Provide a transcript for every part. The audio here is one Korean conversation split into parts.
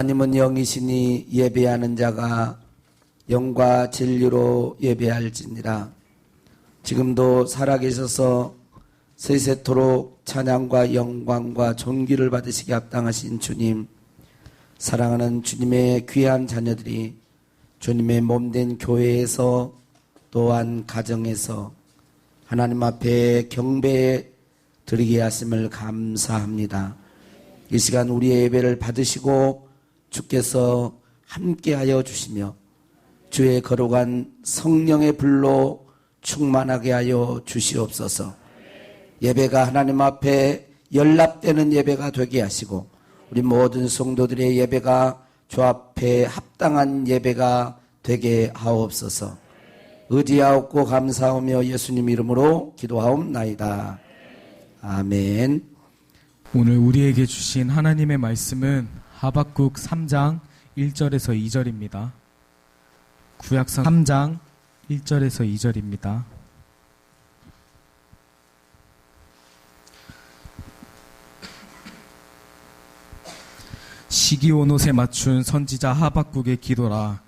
하나님은 영이시니 예배하는 자가 영과 진리로 예배할지니라. 지금도 살아계셔서 세세토록 찬양과 영광과 존귀를 받으시기 합당하신 주님, 사랑하는 주님의 귀한 자녀들이 주님의 몸된 교회에서 또한 가정에서 하나님 앞에 경배 드리게 하심을 감사합니다. 이 시간 우리의 예배를 받으시고 주께서 함께하여 주시며 주의 거룩한 성령의 불로 충만하게 하여 주시옵소서. 예배가 하나님 앞에 연락되는 예배가 되게 하시고 우리 모든 성도들의 예배가 주 앞에 합당한 예배가 되게 하옵소서. 의지하옵고 감사하며 예수님 이름으로 기도하옵나이다. 아멘. 오늘 우리에게 주신 하나님의 말씀은 하박국 3장 1절에서 2절입니다. 구약성 3장 1절에서 2절입니다. 시기 온 옷에 맞춘 선지자 하박국의 기도라.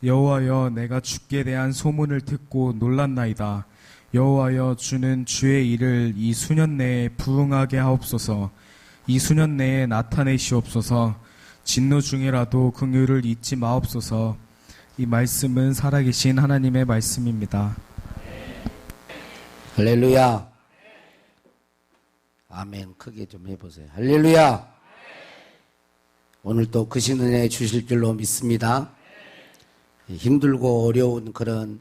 여호와여, 내가 주께 대한 소문을 듣고 놀랐나이다. 여호와여, 주는 주의 일을 이 수년 내에 부응하게 하옵소서. 이 수년 내에 나타내시옵소서. 진노 중이라도 긍휼을 잊지 마옵소서. 이 말씀은 살아계신 하나님의 말씀입니다. 할렐루야. 아멘. 크게 좀 해보세요. 할렐루야. 오늘 또 크신 은혜 주실 줄로 믿습니다. 힘들고 어려운 그런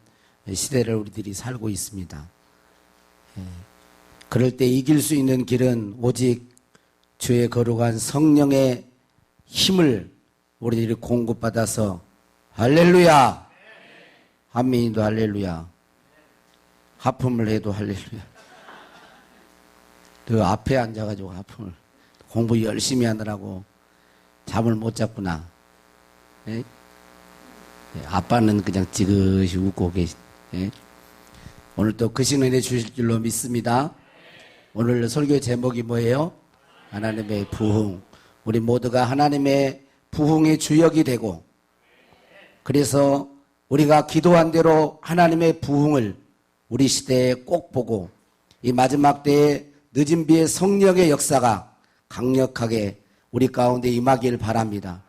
시대를 우리들이 살고 있습니다. 그럴 때 이길 수 있는 길은 오직 주의 거룩한 성령의 힘을 우리들이 공급받아서 할렐루야. 한민이도 할렐루야. 하품을 해도 할렐루야. 그 앞에 앉아가지고 하품을 공부 열심히 하느라고 잠을 못 잤구나. 예? 아빠는 그냥 지그시 웃고 계시. 예? 오늘 또 크신 은혜 주실 줄로 믿습니다. 오늘 설교 제목이 뭐예요? 하나님의 부흥. 우리 모두가 하나님의 부흥의 주역이 되고, 그래서 우리가 기도한 대로 하나님의 부흥을 우리 시대에 꼭 보고 이 마지막 때에 늦은 비의 성령의 역사가 강력하게 우리 가운데 임하길 바랍니다.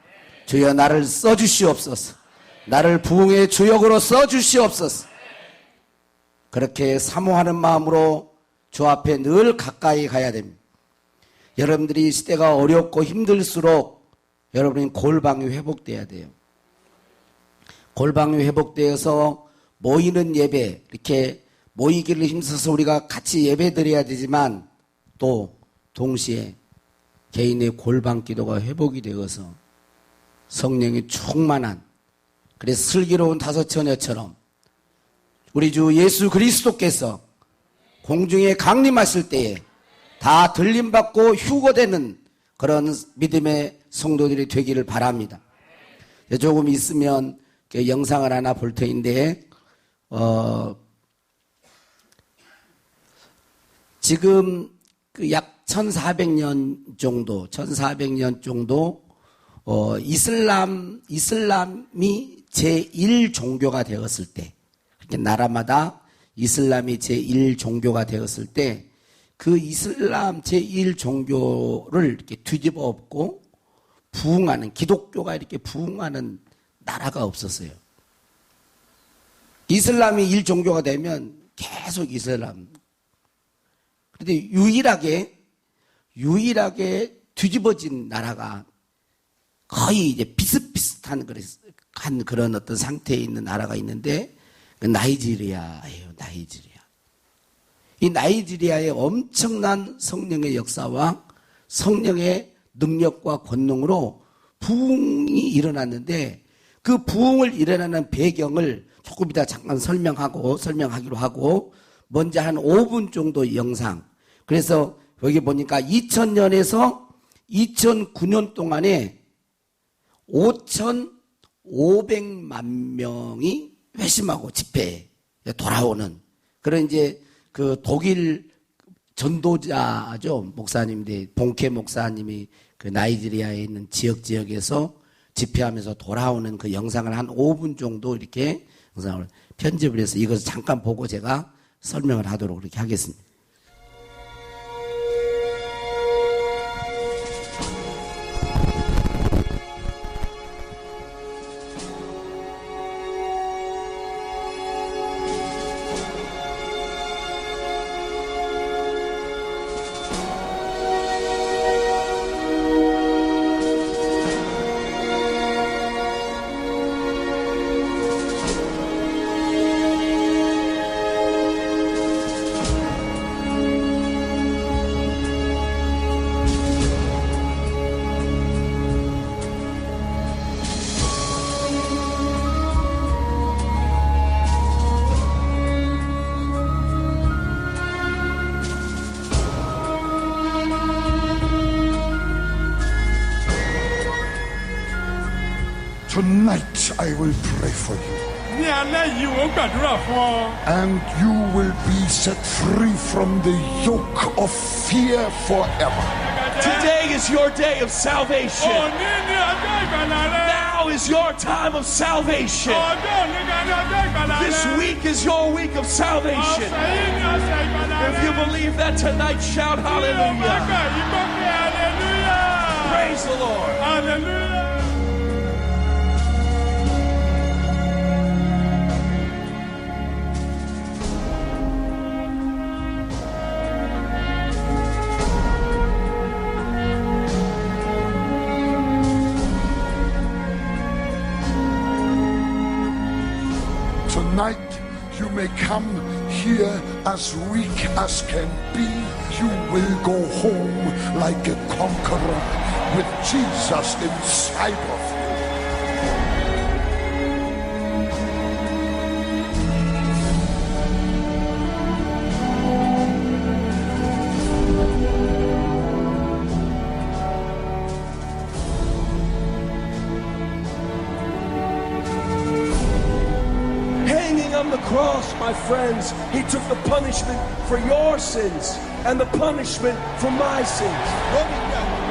주여 나를 써주시옵소서. 나를 부흥의 주역으로 써주시옵소서. 그렇게 사모하는 마음으로 주 앞에 늘 가까이 가야 됩니다. 여러분들이 시대가 어렵고 힘들수록 여러분이 골방이 회복돼야 돼요. 골방이 회복되어서 모이는 예배, 이렇게 모이기를 힘써서 우리가 같이 예배 드려야 되지만 또 동시에 개인의 골방 기도가 회복이 되어서 성령이 충만한, 그래서 슬기로운 다섯 처녀처럼 우리 주 예수 그리스도께서 공중에 강림하실 때에 다 들림받고 휴거되는 그런 믿음의 성도들이 되기를 바랍니다. 조금 있으면 영상을 하나 볼 터인데 지금 약 1400년 정도 이슬람이 제1종교가 되었을 때, 이렇게 나라마다 이슬람이 제1종교가 되었을 때 그 이슬람 제1종교를 이렇게 뒤집어 엎고 부흥하는, 기독교가 이렇게 부흥하는 나라가 없었어요. 이슬람이 1종교가 되면 계속 이슬람. 그런데 유일하게 뒤집어진 나라가 거의 이제 비슷비슷한 그런 어떤 상태에 있는 나라가 있는데 나이지리아예요. 나이지리아. 이 나이지리아의 엄청난 성령의 역사와 성령의 능력과 권능으로 부흥이 일어났는데 그 부흥을 일어나는 배경을 조금 이따 잠깐 설명하기로 하고 먼저 한 5분 정도 영상. 그래서 여기 보니까 2000년에서 2009년 동안에 5,500만 명이 회심하고 집회에 돌아오는 그런 이제 그 독일 전도자죠. 목사님인데 본케 목사님이 그 나이지리아에 있는 지역에서 집회하면서 돌아오는 그 영상을 한 5분 정도 이렇게 영상을 편집을 해서 이것을 잠깐 보고 제가 설명을 하도록 그렇게 하겠습니다. Tonight I will pray for you, ní alẹ́ yìí wọ́n gbàdúrà fún ọ. and you will be set free from the yoke of fear forever. Today is your day of salvation. Òní ni ọjọ́ ìgbàlà rẹ. Now is your time of salvation. Ọjọ́ òní kan ní ọjọ́ ìgbàlà rẹ. This week is your week of salvation. Ọ̀sẹ̀ yìí ni ọ̀sẹ̀ ìgbàlà rẹ. If you believe that tonight, shout Bí o bá hallelujah. gbà yí gbọ́ pé hallelujah. Praise the Lord. Hallelujah. Tonight you may come here as weak as can be. You will go home like a conqueror with Jesus inside of you. Hanging on the cross, my friends, he took the punishment for your sins and the punishment for my sins.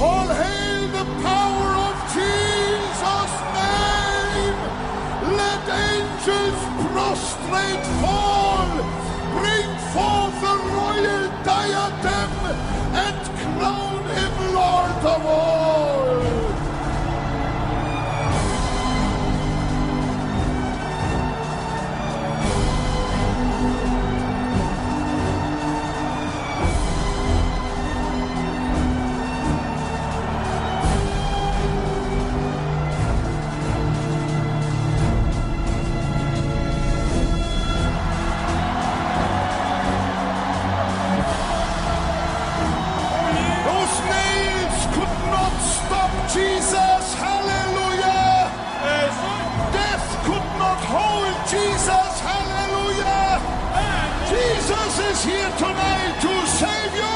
All hail the power of Jesus' name. Let angels prostrate fall. Bring forth the royal diadem and crown him Lord of all. Those nails could not stop Jesus. Hallelujah. Death could not hold Jesus. Hallelujah. Jesus is here tonight to save you.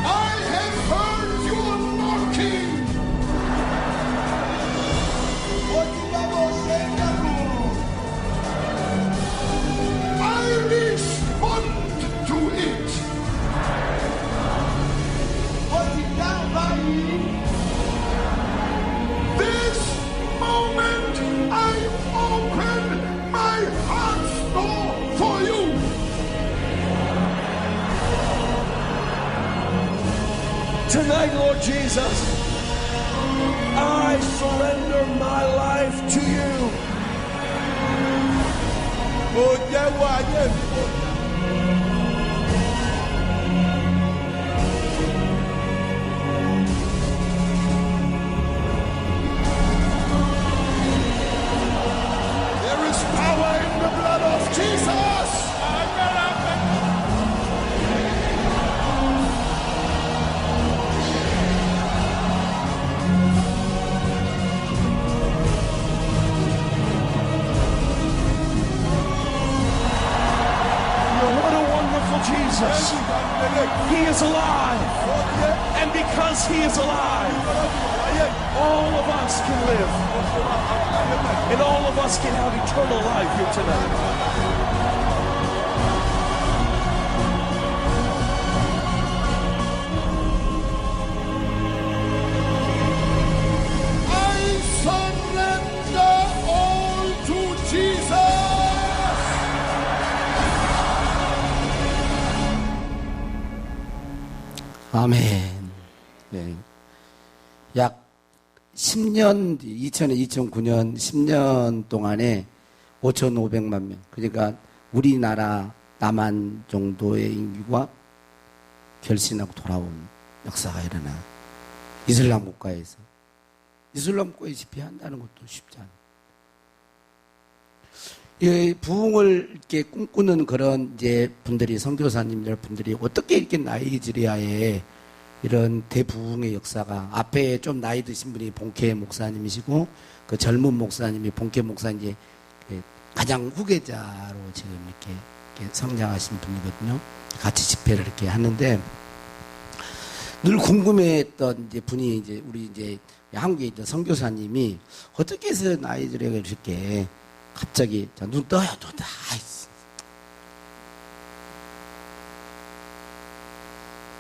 I have heard you knocking. I respond to it. This moment I open my heart's door for you. Tonight, Lord Jesus, I surrender my life to you. Ó jẹ́wọ́ ayé mi. There is power in the blood of Jesus. Agbára bẹ. can live. And all of us can have eternal life here tonight. I surrender all to Jesus. 아멘. 네. 약 10년, 2000년, 2009년 10년 동안에 5,500만 명. 그러니까 우리나라 남한 정도의 인구가 결신하고 돌아온 역사가 일어나. 이슬람 국가에서. 이슬람 국가에 집회한다는 것도 쉽지 않아요. 이 부흥을 이렇게 꿈꾸는 그런 이제 분들이, 선교사님들 분들이 어떻게 이렇게 나이지리아에 이런 대부흥의 역사가, 앞에 좀 나이 드신 분이 본케 목사님이시고, 그 젊은 목사님이 본케 목사님 가장 후계자로 지금 이렇게 성장하신 분이거든요. 같이 집회를 이렇게 하는데, 늘 궁금해했던 이제 분이 이제 우리 이제 한국에 있던 선교사님이 어떻게 해서 나이지리아가 이렇게 갑자기, 자, 눈 떠요, 눈 떠.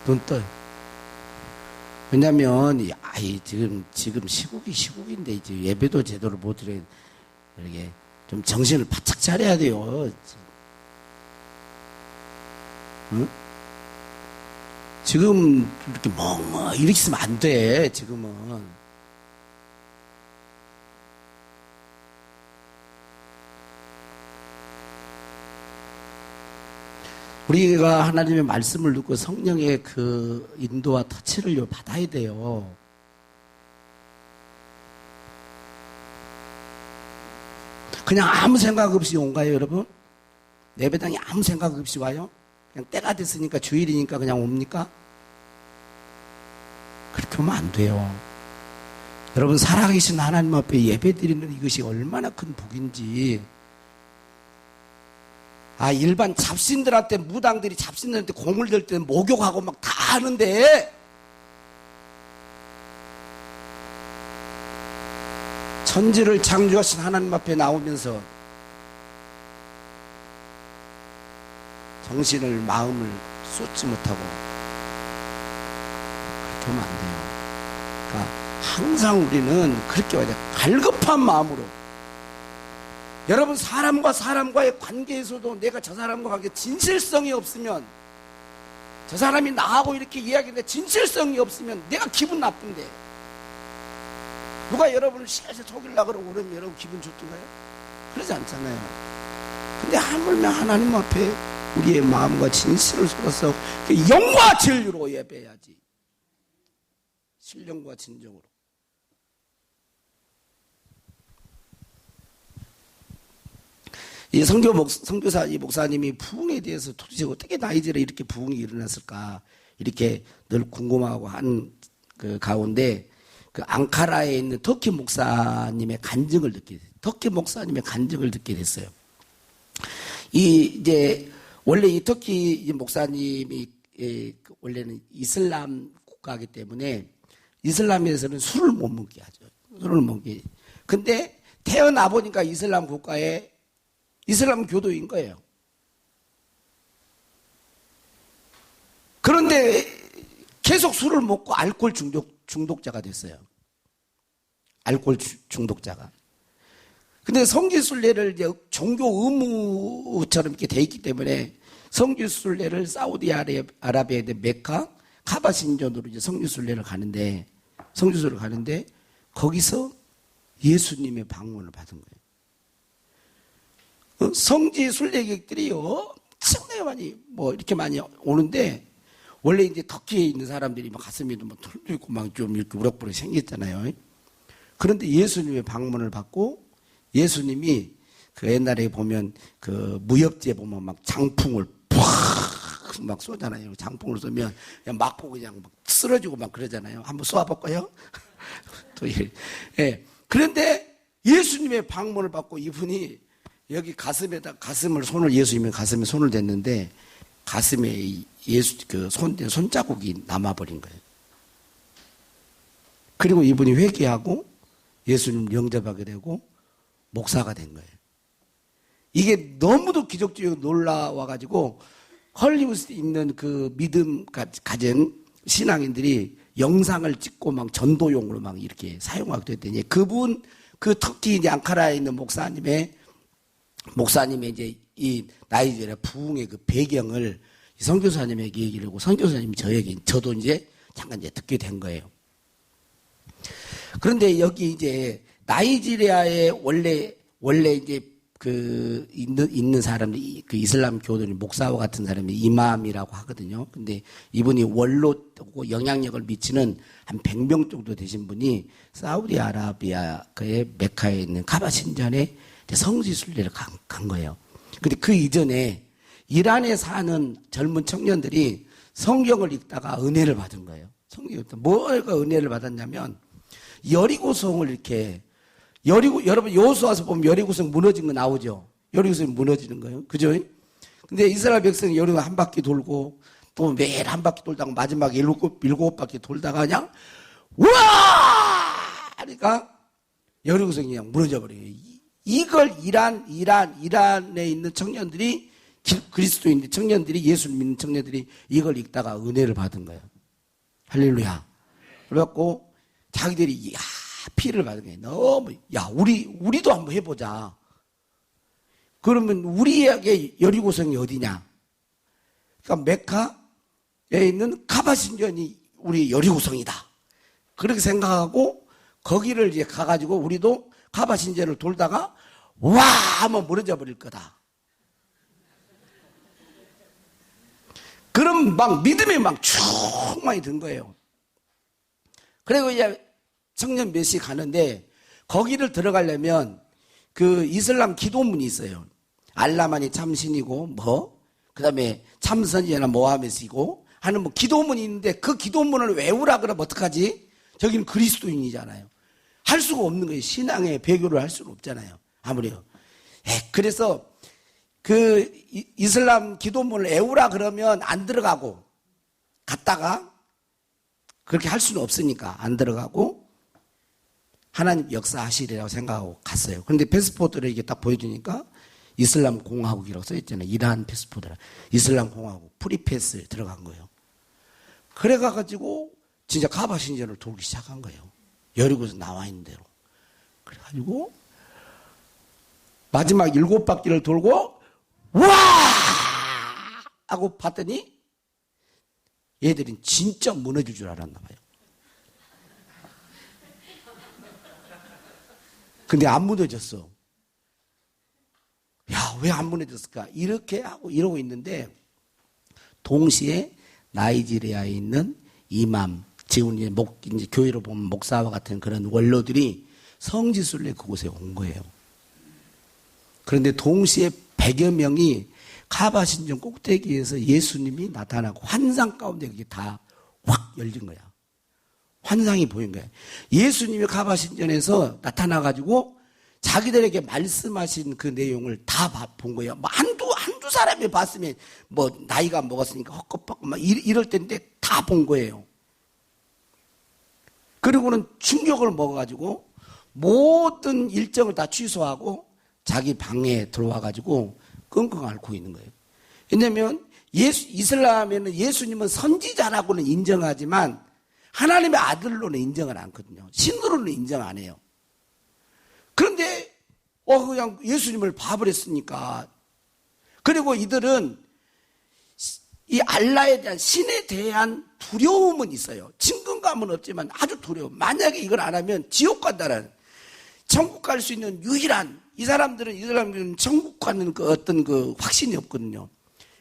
눈 떠요. 왜냐면, 지금 시국인데, 이제 예배도 제대로 못 드려, 이렇게 좀 정신을 바짝 차려야 돼요. 응? 지금 이렇게 이렇게 있으면 안 돼, 지금은. 우리가 하나님의 말씀을 듣고 성령의 그 인도와 터치를 받아야 돼요. 그냥 아무 생각 없이 온가요, 여러분? 예배당에 아무 생각 없이 와요? 그냥 때가 됐으니까 주일이니까 그냥 옵니까? 그렇게 오면 안 돼요. 여러분, 살아계신 하나님 앞에 예배드리는 이것이 얼마나 큰 복인지. 일반 잡신들한테, 무당들이 잡신들한테 공을 들 때는 목욕하고 막 다 하는데, 천지를 창조하신 하나님 앞에 나오면서 정신을, 마음을 쏟지 못하고 그렇게 하면 안 돼요. 그러니까 항상 우리는 그렇게 와야 돼요. 갈급한 마음으로. 여러분, 사람과 사람과의 관계에서도 내가 저 사람과 관계 진실성이 없으면, 저 사람이 나하고 이렇게 이야기하는데 진실성이 없으면 내가 기분 나쁜데, 누가 여러분을 실실 속이려고 그러고 그러면 여러분 기분 좋던가요? 그러지 않잖아요. 근데 하물며 하나님 앞에 우리의 마음과 진실을 쏟아서 영과 진리로 예배해야지. 신령과 진정으로. 이 선교사 이 목사님이 부흥에 대해서 도대체 어떻게 나이지리아에 이렇게 부흥이 일어났을까, 이렇게 늘 궁금하고 한 그 가운데, 그 앙카라에 있는 터키 목사님의 간증을 듣게 됐어요. 터키 목사님의 간증을 듣게 됐어요. 원래 이 터키 목사님이 원래는 이슬람 국가이기 때문에 이슬람에서는 술을 못 먹게 하죠. 술을 먹게. 근데 태어나 보니까 이슬람 국가에 이슬람 교도인 거예요. 그런데 계속 술을 먹고 알코올 중독자가 됐어요. 알코올 중독자가. 근데 성지순례를 이제 종교 의무처럼 이렇게 돼 있기 때문에 성지순례를 사우디아라비아의 메카 카바신전으로 이제 성지순례를 가는데 거기서 예수님의 방문을 받은 거예요. 성지 순례객들이 엄청나게 많이 이렇게 많이 오는데, 원래 이제 터키에 있는 사람들이 막 가슴에도 막 털도 있고 막 좀 이렇게 우락부락 생겼잖아요. 그런데 예수님의 방문을 받고, 예수님이 그 옛날에 보면 그 무협지에 보면 막 장풍을 막 쏘잖아요. 장풍을 쏘면 그냥 막고 그냥 막 쓰러지고 막 그러잖아요. 한번 쏘아볼까요? 또 예. 그런데 예수님의 방문을 받고 이분이 여기 가슴을 예수님의 가슴에 손을 댔는데, 가슴에 손자국이 남아버린 거예요. 그리고 이분이 회개하고 예수님을 영접하게 되고 목사가 된 거예요. 이게 너무도 기적적이고 놀라워가지고 헐리우드에 있는 그 믿음 가진 신앙인들이 영상을 찍고 막 전도용으로 막 이렇게 사용하게 됐더니 그분 그 터키 이제 앙카라에 있는 목사님의 이제 이 나이지리아 부흥의 그 배경을 선교사님에게 얘기를 하고 선교사님이 저도 이제 잠깐 이제 듣게 된 거예요. 그런데 여기 이제 나이지리아에 원래 이제 그 있는 사람들이 그 이슬람 교도는 목사와 같은 사람이 이맘이라고 하거든요. 근데 이분이 원로 영향력을 미치는 한 100명 정도 되신 분이 사우디아라비아의 메카에 있는 카바 신전에 성지 순례를 간 거예요. 근데 그 이전에 이란에 사는 젊은 청년들이 성경을 읽다가 은혜를 받은 거예요. 성경을 읽다 뭐가 은혜를 받았냐면 여리고성을 이렇게 여러분 여호수아서 보면 여리고성 무너진 거 나오죠. 여리고성이 무너지는 거예요. 그죠? 근데 이스라엘 백성이 여리고 한 바퀴 돌고 또 매일 한 바퀴 돌다가 마지막에 일곱 바퀴 돌다가 그냥 우와! 그러니까 여리고성이 그냥 무너져 버려요. 이걸 이란에 있는 청년들이 그리스도인 청년들이 예수를 믿는 청년들이 이걸 읽다가 은혜를 받은 거예요. 할렐루야. 그래갖고 자기들이 피를 받은 거예요. 너무 우리도 한번 해보자. 그러면 우리에게 여리고성이 어디냐? 그러니까 메카에 있는 카바 신전이 우리 여리고성이다. 그렇게 생각하고 거기를 이제 가가지고 우리도 카바 신전을 돌다가 와 하면 무너져 버릴 거다. 그럼 막 믿음이 막 충만히 든 거예요. 그리고 이제 청년 몇이 가는데 거기를 들어가려면 그 이슬람 기도문이 있어요. 알라만이 참신이고 그다음에 참선이나 모하메스이고 하는 기도문이 있는데 그 기도문을 외우라 그러면 어떡하지? 저기는 그리스도인이잖아요. 할 수가 없는 거예요. 신앙의 배교를 할 수는 없잖아요. 아무래도. 그래서 그 이슬람 기도문을 외우라 그러면 안 들어가고 갔다가 그렇게 할 수는 없으니까 안 들어가고 하나님 역사하시리라고 생각하고 갔어요. 그런데 패스포드를 이게 딱 보여주니까 이슬람 공화국이라고 써있잖아요. 이란 패스포드라. 이슬람 공화국 프리패스 들어간 거예요. 그래가지고 진짜 카바 신전을 돌기 시작한 거예요. 여리고에서 나와 있는 대로. 그래가지고 마지막 7바퀴를 돌고 와! 하고 봤더니 얘들은 진짜 무너질 줄 알았나 봐요. 근데 안 무너졌어. 야, 왜 안 무너졌을까? 이렇게 하고 이러고 있는데 동시에 나이지리아에 있는 이맘, 지금 이제 교회로 보면 목사와 같은 그런 원로들이 성지순례 그곳에 온 거예요. 그런데 동시에 100여 명이 카바 신전 꼭대기에서 예수님이 나타나고 환상 가운데 그게 다 확 열린 거야. 환상이 보인 거야. 예수님이 카바 신전에서 나타나가지고 자기들에게 말씀하신 그 내용을 다 본 거예요. 한두 사람이 봤으면 나이가 먹었으니까 헛것받고 이럴 텐데 다 본 거예요. 그리고는 충격을 먹어가지고 모든 일정을 다 취소하고 자기 방에 들어와가지고 끙끙 앓고 있는 거예요. 왜냐면 이슬람에는 예수님은 선지자라고는 인정하지만 하나님의 아들로는 인정을 않거든요. 신으로는 인정 안 해요. 그런데 그냥 예수님을 봐버렸으니까. 그리고 이들은 이 알라에 대한 신에 대한 두려움은 있어요. 친근감은 없지만 아주 두려워. 만약에 이걸 안 하면 지옥 간다는 천국 갈 수 있는 유일한 이 사람들은 천국 가는 그 어떤 그 확신이 없거든요.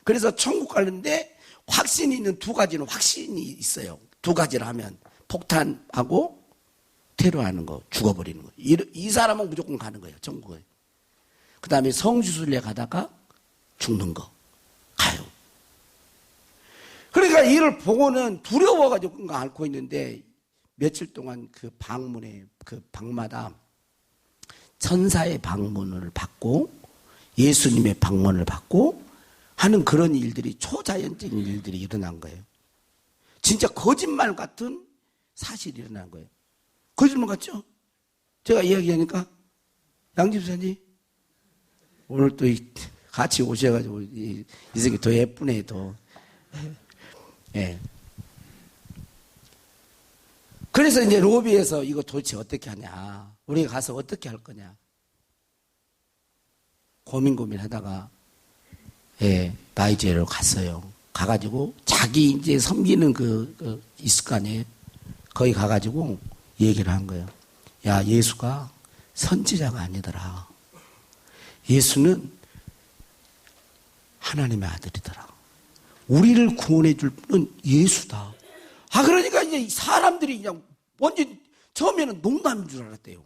그래서 천국 가는데 확신이 있는 두 가지는 확신이 있어요. 두 가지를 하면 폭탄하고 테러하는 거, 죽어버리는 거. 이 사람은 무조건 가는 거예요, 천국에. 그 다음에 성지순례 가다가 죽는 거. 가요. 그러니까 이를 보고는 두려워가지고 뭔가 앓고 있는데 며칠 동안 그 방마다 천사의 방문을 받고 예수님의 방문을 받고 하는 그런 일들이 초자연적인 일들이 일어난 거예요. 진짜 거짓말 같은 사실이 일어난 거예요. 거짓말 같죠? 제가 이야기하니까 양집사님 오늘 또 같이 오셔가지고 이승이 더 예쁘네 더. 예. 그래서 이제 로비에서 이거 도대체 어떻게 하냐, 우리가 가서 어떻게 할 거냐 고민하다가 나이지리아로 갔어요. 가가지고 자기 이제 섬기는 있을 거 아니에요. 거기 가가지고 얘기를 한 거예요. 야, 예수가 선지자가 아니더라. 예수는 하나님의 아들이더라. 우리를 구원해 줄 분은 예수다. 그러니까 이제 사람들이 그냥 완전 처음에는 농담인 줄 알았대요.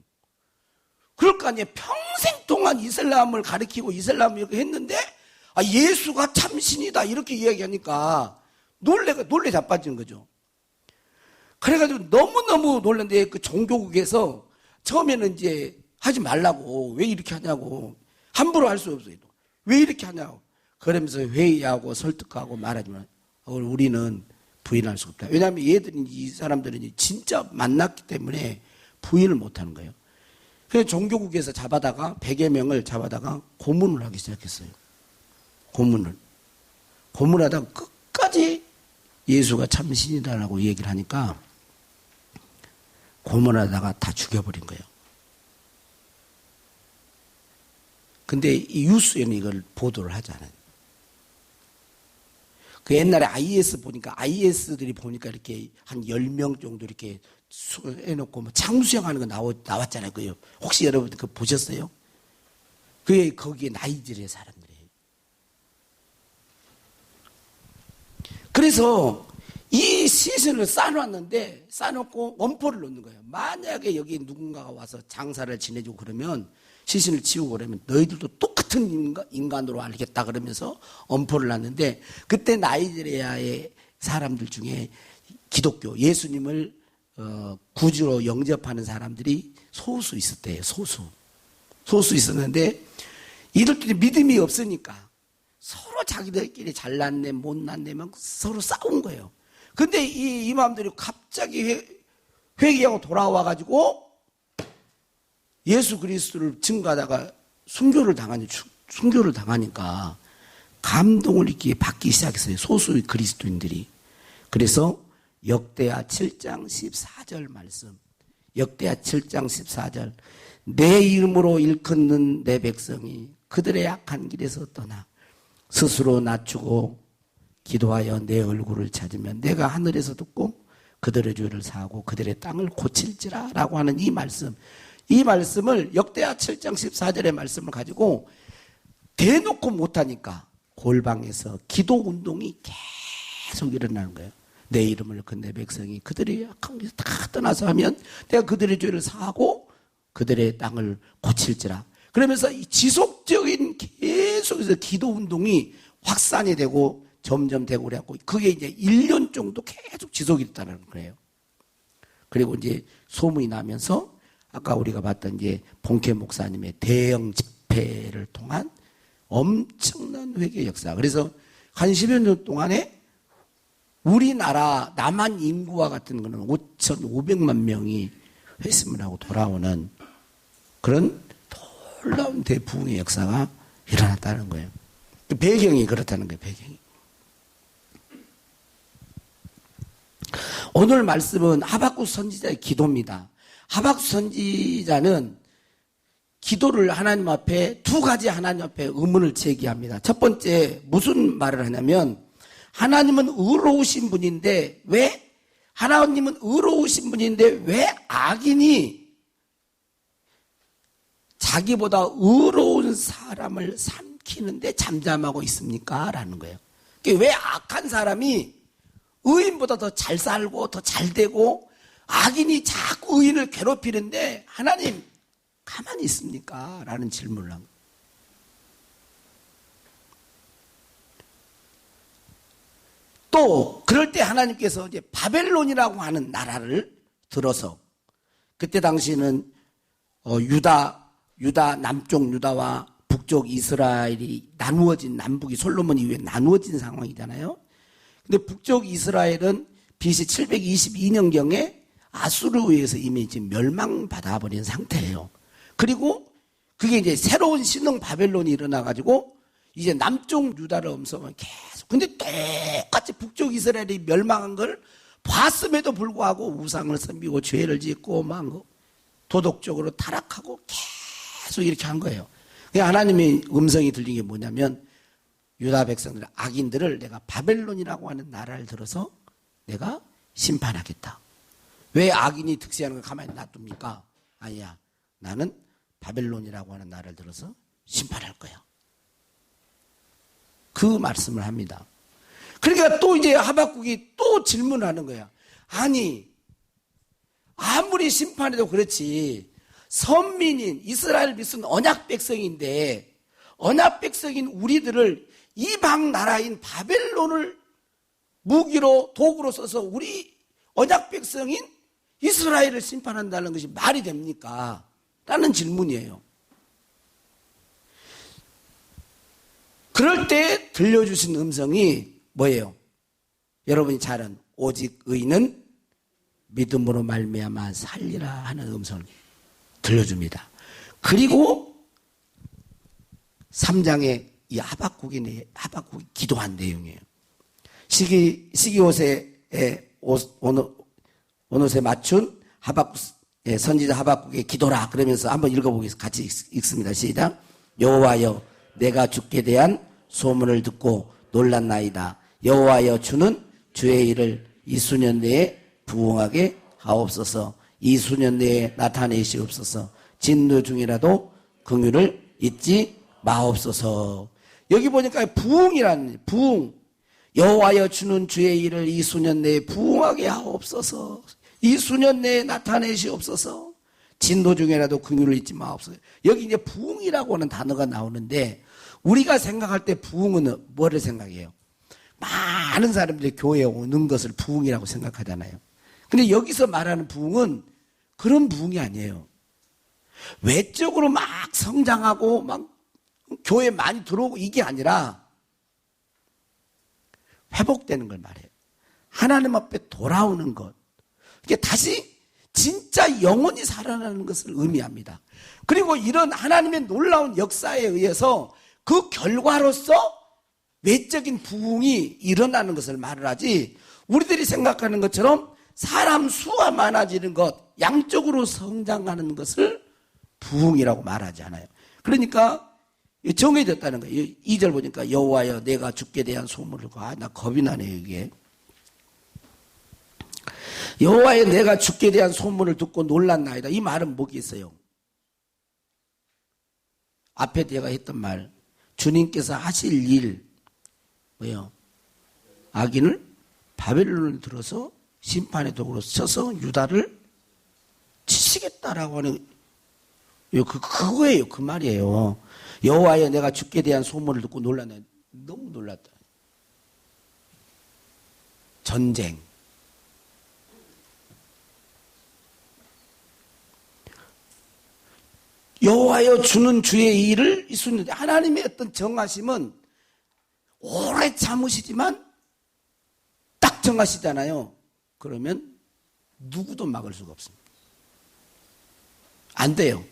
그럴 거 아니에요. 평생 동안 이슬람을 가르치고 이슬람을 이렇게 했는데 예수가 참신이다 이렇게 이야기하니까 놀래 자빠지는 거죠. 그래가지고 너무너무 놀랐는데 그 종교국에서 처음에는 이제 하지 말라고, 왜 이렇게 하냐고, 함부로 할 수 없어요. 왜 이렇게 하냐고 그러면서 회의하고 설득하고 말하지만 우리는 부인할 수 없다. 왜냐하면 이 사람들은 진짜 만났기 때문에 부인을 못하는 거예요. 그래서 종교국에서 100여 명을 잡아다가 고문을 하기 시작했어요. 고문하다가 끝까지 예수가 참신이다라고 얘기를 하니까 고문하다가 다 죽여버린 거예요. 근데 이 뉴스에는 이걸 보도를 하지 않아요. 그 옛날에 IS들이 보니까 이렇게 한 10명 정도 이렇게 해놓고 뭐 창수형하는 거 나왔잖아요. 혹시 여러분 그거 보셨어요? 그게 거기에 나이지리아 사람들이에요. 그래서 이 시신을 싸놓고 원포를 놓는 거예요. 만약에 여기 누군가가 와서 장사를 지내주고 그러면 시신을 치우고 그러면 너희들도 똑같은 인간으로 알겠다 그러면서 엄포를 놨는데, 그때 나이지리아의 사람들 중에 기독교 예수님을 구주로 영접하는 사람들이 소수 있었대요. 소수 있었는데 이들끼리 믿음이 없으니까 서로 자기들끼리 잘났네 못났네만 서로 싸운 거예요. 근데 이 이마음들이 갑자기 회개하고 돌아와가지고 예수 그리스도를 증거하다가 순교를 당하니까 감동을 이렇게 받기 시작했어요. 소수의 그리스도인들이. 그래서 역대하 7장 14절 말씀. 역대하 7장 14절. 내 이름으로 일컫는 내 백성이 그들의 악한 길에서 떠나 스스로 낮추고 기도하여 내 얼굴을 찾으면 내가 하늘에서 듣고 그들의 죄를 사하고 그들의 땅을 고칠지라 라고 하는 이 말씀을 역대하 7장 14절의 말씀을 가지고 대놓고 못하니까 골방에서 기도 운동이 계속 일어나는 거예요. 내 이름을 그 내 백성이 그들의 악한 길에서 다 떠나서 하면 내가 그들의 죄를 사하고 그들의 땅을 고칠지라. 그러면서 이 지속적인 계속해서 기도 운동이 확산이 되고 점점 되고 그래갖고 그게 이제 1년 정도 계속 지속이 됐다는 거예요. 그리고 이제 소문이 나면서 아까 우리가 봤던 이제 본캐 목사님의 대형 집회를 통한 엄청난 회개 역사. 그래서 한 10여 년 동안에 우리나라 남한 인구와 같은 거는 5,500만 명이 회심을 하고 돌아오는 그런 놀라운 대부흥의 역사가 일어났다는 거예요. 그 배경이 그렇다는 거예요. 배경이. 오늘 말씀은 하박국 선지자의 기도입니다. 하박국 선지자는 기도를 하나님 앞에 두 가지 하나님 앞에 의문을 제기합니다. 첫 번째 무슨 말을 하냐면 하나님은 의로우신 분인데 왜 악인이 자기보다 의로운 사람을 삼키는데 잠잠하고 있습니까? 라는 거예요. 왜 악한 사람이 의인보다 더 잘 살고 더 잘 되고 악인이 자꾸 의인을 괴롭히는데 하나님 가만히 있습니까? 라는 질문을 한 거예요. 또 그럴 때 하나님께서 이제 바벨론이라고 하는 나라를 들어서 그때 당시는 유다 남쪽 유다와 북쪽 이스라엘이 나누어진 남북이 솔로몬 이후에 나누어진 상황이잖아요. 근데 북쪽 이스라엘은 BC 722년경에 아수르에 의해서 이미 지금 멸망받아버린 상태예요. 그리고 그게 이제 새로운 신흥 바벨론이 일어나가지고 이제 남쪽 유다를 엄습하면 계속. 근데 똑같이 북쪽 이스라엘이 멸망한 걸 봤음에도 불구하고 우상을 섬기고 죄를 짓고 막 도덕적으로 타락하고 계속 이렇게 한 거예요. 하나님의 음성이 들린 게 뭐냐면 유다 백성들, 악인들을 내가 바벨론이라고 하는 나라를 들어서 내가 심판하겠다. 왜 악인이 득세하는 걸 가만히 놔둡니까? 아니야. 나는 바벨론이라고 하는 나라를 들어서 심판할 거야. 그 말씀을 합니다. 그러니까 또 이제 하박국이 또 질문하는 거야. 아니, 아무리 심판해도 그렇지, 선민인 이스라엘 믿은 언약 백성인데, 언약 백성인 우리들을 이방 나라인 바벨론을 무기로 도구로 써서 우리 언약 백성인 이스라엘을 심판한다는 것이 말이 됩니까? 라는 질문이에요. 그럴 때 들려주신 음성이 뭐예요? 여러분이 잘 아는 오직 의인은 믿음으로 말미암아 살리라 하는 음성을 들려줍니다. 그리고 3장에 이 하박국이 기도한 내용이에요. 시기옷에 옷에 맞춘 선지자 하박국의 기도라 그러면서 한번 읽어보겠습니다. 같이 읽습니다. 시작. 여호와여 내가 주께 대한 소문을 듣고 놀랐나이다. 여호와여 주는 주의 일을 이 수년 내에 부응하게 하옵소서. 이 수년 내에 나타내시옵소서. 진노 중이라도 긍휼을 잊지 마옵소서. 여기 보니까 부응이라는 부응. 여호와여 주는 주의 일을 이 수년 내에 부응하게 하옵소서. 이 수년 내에 나타내시옵소서. 진노 중에라도 긍휼을 잊지 마옵소서. 여기 이제 부응이라고 하는 단어가 나오는데 우리가 생각할 때 부응은 뭐를 생각해요? 많은 사람들이 교회에 오는 것을 부응이라고 생각하잖아요. 근데 여기서 말하는 부응은 그런 부응이 아니에요. 외적으로 막 성장하고 막 교회에 많이 들어오고 이게 아니라 회복되는 걸 말해요. 하나님 앞에 돌아오는 것. 이게 다시 진짜 영원히 살아나는 것을 의미합니다. 그리고 이런 하나님의 놀라운 역사에 의해서 그 결과로서 외적인 부흥이 일어나는 것을 말을 하지, 우리들이 생각하는 것처럼 사람 수가 많아지는 것, 양적으로 성장하는 것을 부흥이라고 말하지 않아요. 그러니까 정해졌다는 거예요. 2절 보니까 여호와여 내가 주께 대한 소문을 나 겁이 나네요. 이게 여호와여 내가 주께 대한 소문을 듣고 놀랐나이다. 이 말은 뭐겠어요? 앞에 제가 했던 말, 주님께서 하실 일 뭐예요? 악인을 바벨론을 들어서 심판의 도구로 써서 유다를 치시겠다라고 하는 그거예요. 그 말이에요. 여호와여 내가 주께 대한 소문을 듣고 놀랐네. 너무 놀랐다. 전쟁. 여호와여 주는 주의 일을 이수는데 하나님의 어떤 정하심은 오래 참으시지만 딱 정하시잖아요. 그러면 누구도 막을 수가 없습니다. 안 돼요.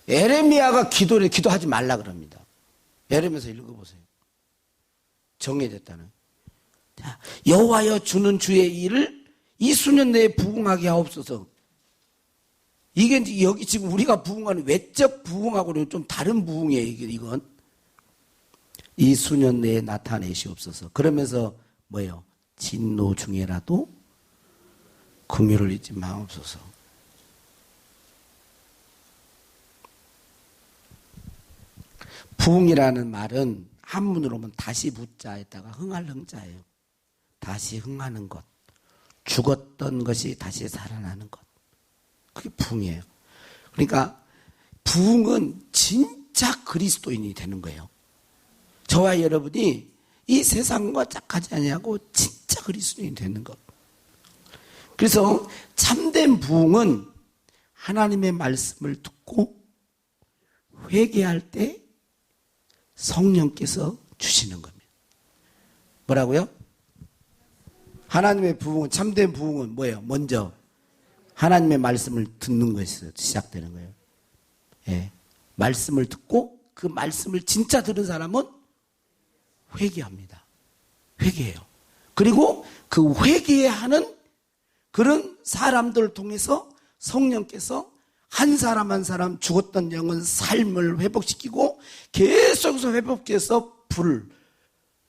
에레미야가 기도하지 말라 그럽니다. 에레미야서 읽어보세요. 정해졌다는. 여호와여 주는 주의 일을 이 수년 내에 부응하게 하옵소서. 이게 이제 여기 지금 우리가 부응하는 외적 부응하고는 좀 다른 부응이에요. 이건 이 수년 내에 나타내시옵소서. 그러면서 뭐예요? 진노 중에라도 긍휼을 잊지 마옵소서. 부응이라는 말은 한문으로 보면 다시 붓자에다가 흥할 흥자예요. 다시 흥하는 것. 죽었던 것이 다시 살아나는 것. 그게 부흥이에요. 그러니까 부흥은 진짜 그리스도인이 되는 거예요. 저와 여러분이 이 세상과 짝하지 아니하고 진짜 그리스도인이 되는 것. 그래서 참된 부흥은 하나님의 말씀을 듣고 회개할 때 성령께서 주시는 겁니다. 뭐라고요? 하나님의 부흥은, 참된 부흥은 뭐예요? 먼저 하나님의 말씀을 듣는 것에서 시작되는 거예요. 예. 말씀을 듣고 그 말씀을 진짜 들은 사람은 회개합니다. 회개해요. 그리고 그 회개하는 그런 사람들을 통해서 성령께서 한 사람 한 사람 죽었던 영은 삶을 회복시키고 계속해서 회복해서